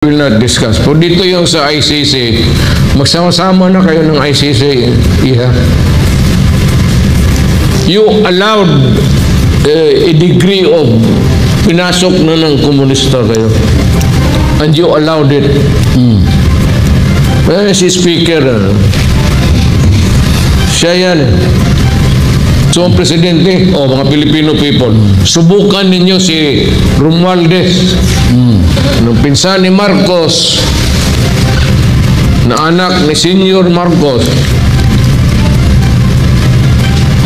Will not discuss. Po dito yung sa ICC, magsama-sama na kayo ng ICC. Yeah. You allowed a degree of pinasok na ng komunista kayo. And you allowed it. Si Speaker, siya yan. So, ang Presidente, mga Filipino people, subukan ninyo si Romualdez, ng pinsan ni Marcos, na anak ni Senior Marcos.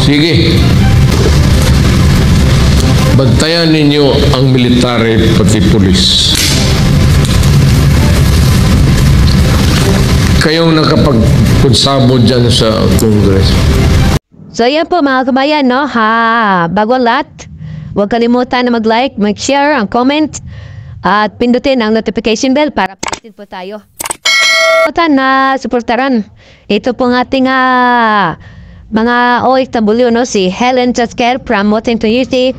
Sige. Bantayan ninyo ang military pati pulis. Kayong nakapagpunsabo dyan sa Congress. So yan po mga kabayan, no? Bago ang lahat, huwag kalimutan na mag-like, mag-share, ang comment, at pindutin ang notification bell para updated po tayo. Kalimutan na suportaran. Ito po ng ating mga OFW, no? Si Helen Chasquel from Washington UC,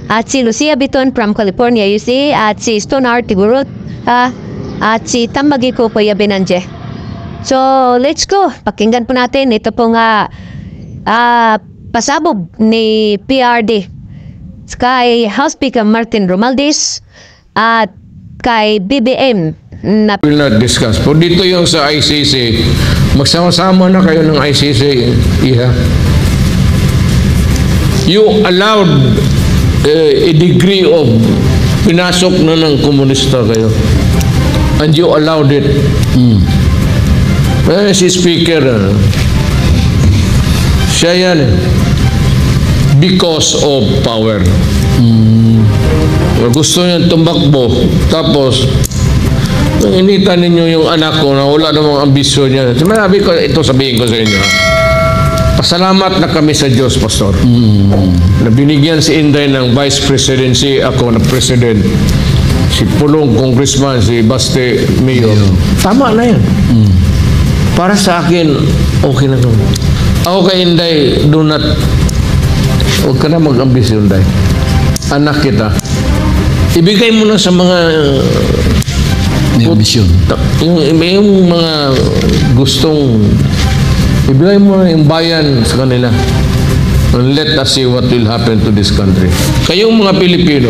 at si Lucia Biton from California UC, at si Stonar Tigurut, at si Tambagiko Kuya Benanje. So, let's go. Pakinggan po natin. Ito po pasabog ni PRD kay House Speaker Martin Romualdez at kay BBM na will not discuss. Po dito yung sa ICC, magsama-sama na kayo ng ICC. Yeah. You allowed a degree of pinasok na ng komunista kayo. And you allowed it. Si Speaker, siya yan. Because of power. Gusto niya tumakbo. Tapos, initan ninyo yung anak ko na wala namang ambisyon niya. Sinabi ko, ito sabihin ko sa inyo. Pasalamat na kami sa Diyos, Pastor. Na binigyan si Inday ng Vice Presidency, ako na President. Si Pulong Congressman, si Baste Mayor. Tama na yan. Para sa akin, okay na naman. Ako kay Inday, do not, huwag ka na mag-ambisyon, Inday. Anak kita. Ibigay mo na sa mga ambisyon. Yung mga gustong, ibigay mo na yung bayan sa kanila. And let us see what will happen to this country. Kayong mga Pilipino,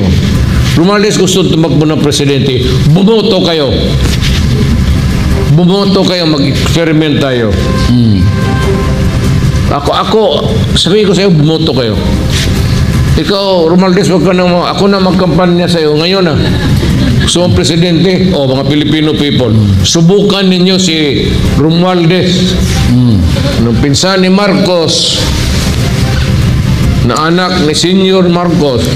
Romualdez gusto tumakbo ng presidente, bumoto kayo. Bumoto kayo, mag-experiment tayo. Ako, sabihin ko sa'yo, bumoto kayo. Ikaw, Romualdez, wag ka na, ako na magkampanya sa'yo. Ngayon na, gusto mong presidente, mga Filipino people, subukan ninyo si Romualdez, ng pinsan ni Marcos, na anak ni Senior Marcos.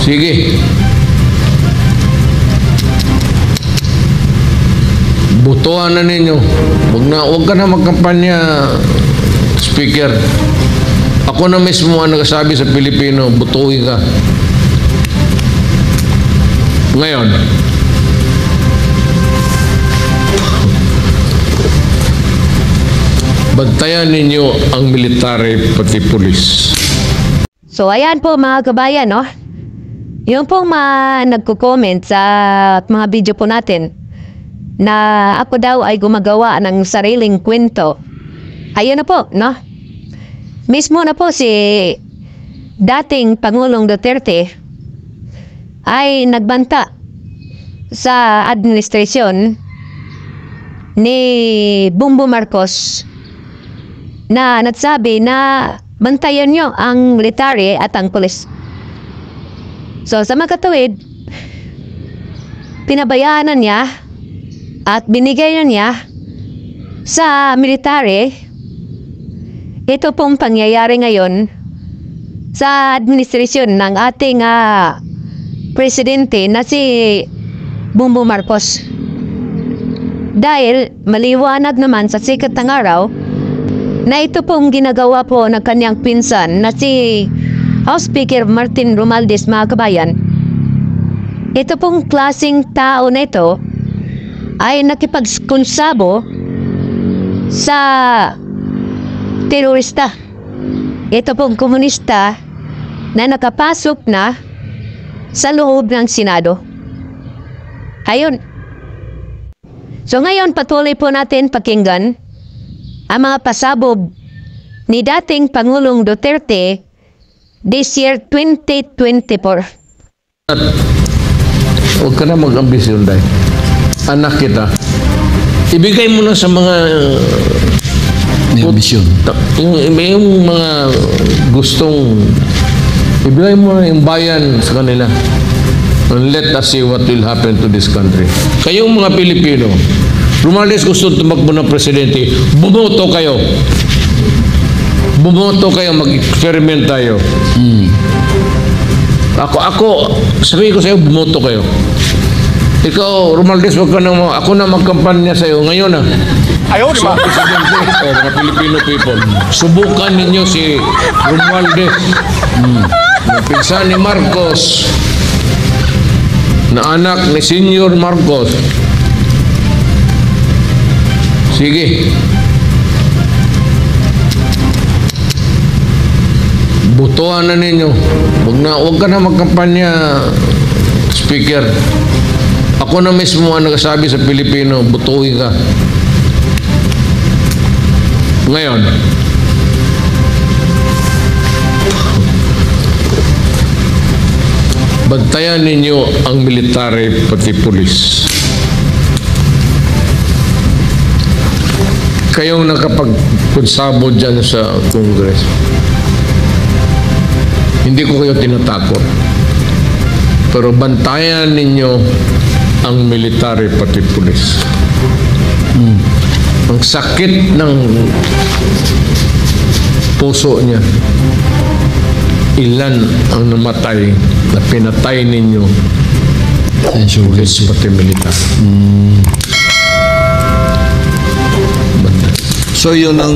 Sige. Butuan na ninyo. Huwag ka na magkampanya, Speaker. Ako na mismo ang nagsasabi sa Pilipino, butuin ka. Ngayon, bantayan ninyo ang military pati pulis. So ayan po mga kabayan, no? Yung pong nagko-comment sa mga video po natin na ako daw ay gumagawa ng sariling kwento. Ayun na po, no? Mismo na po si dating Pangulong Duterte ay nagbanta sa administrasyon ni Bongbong Marcos na nagsabi na bantayan nyo ang military at ang pulis. So sa makatuwid, pinabayaan na niya at binigay na niya sa military ito pong pangyayari ngayon sa administrasyon ng ating presidente na si Bongbong Marcos. Dahil maliwanag naman sa sikat ng araw na ito pong ginagawa po ng kanyang pinsan na si House Speaker Martin Romualdez, mga kabayan. Ito pong klaseng tao na ito ay nakipagkonsabo sa terorista. Ito pong komunista na nakapasok na sa loob ng Senado. Ayun. So ngayon, patuloy po natin pakinggan ang mga pasabog ni dating Pangulong Duterte this year 2024. At huwag ka na mag-ambisyon, Day. Anak kita. Ibigay mo na sa mga May ambisyon. yung mga gustong ibigay mo na yung bayan sa kanila. And let us see what will happen to this country. Kayong mga Pilipino, Romaldez gusto tumakbo ng presidente, bumoto kayo. Bumoto kayo, mag-experiment tayo. Ako, sabihin ko sa iyo, bumoto kayo. Ikaw, Romaldez, wag ka na ako na magkampanya sa iyo ngayon na. Ayaw, di ba? Presidente o mga Filipino people, subukan ninyo si Romualdez, ng pinsan ni Marcos, na anak ni Senior Marcos. Sige. Butuan na ninyo. Huwag ka na magkampanya, speaker. Ako na mismo ang nagsasabi sa Pilipino, butuin ka. Ngayon, bantayan ninyo ang military pati pulis. Kayong nakapagkunsabo dyan sa Congress. Hindi ko kayo tinatakot. Pero bantayan ninyo ang military pati pulis. Ang sakit ng puso niya. Ilan ang namatay na pinatay ninyo pulis pati militar. So yun ang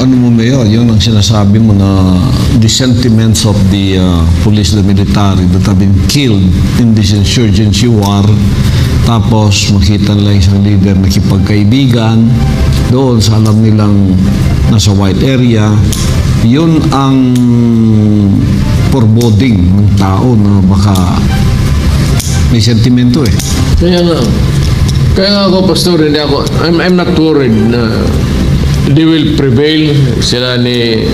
ano mo Mayor, yun ang sinasabi mo na the sentiments of the police, the military that have been killed in this insurgency war. Tapos makita nila isang leader nakipagkaibigan doon sa alam nilang nasa white area. Yun ang foreboding ng tao na baka may sentimento eh. Kaya nga ako, Pastor, hindi ako, I'm not worried na they will prevail. Sila ni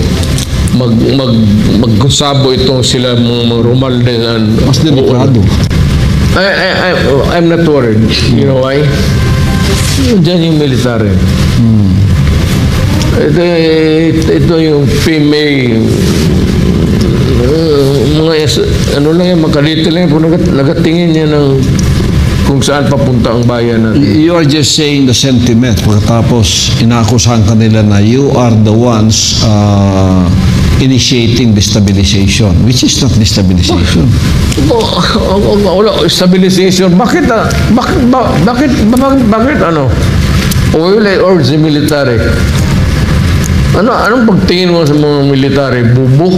magkusabo itong sila mga Romualdez and Mas delikado. I'm not worried. You know why? Diyan yung military. Ito yung female mga ano lang yan, makalito lang yan, nagatingin niya ng kung saan papunta ang bayan natin. You are just saying the sentiment. Pagkatapos inaakusahan kanila na you are the ones initiating destabilization, which is not destabilization. Wala, stabilization. Bakit ano? Oil or the military? Anong pagtingin mo sa mga military? Bubuk?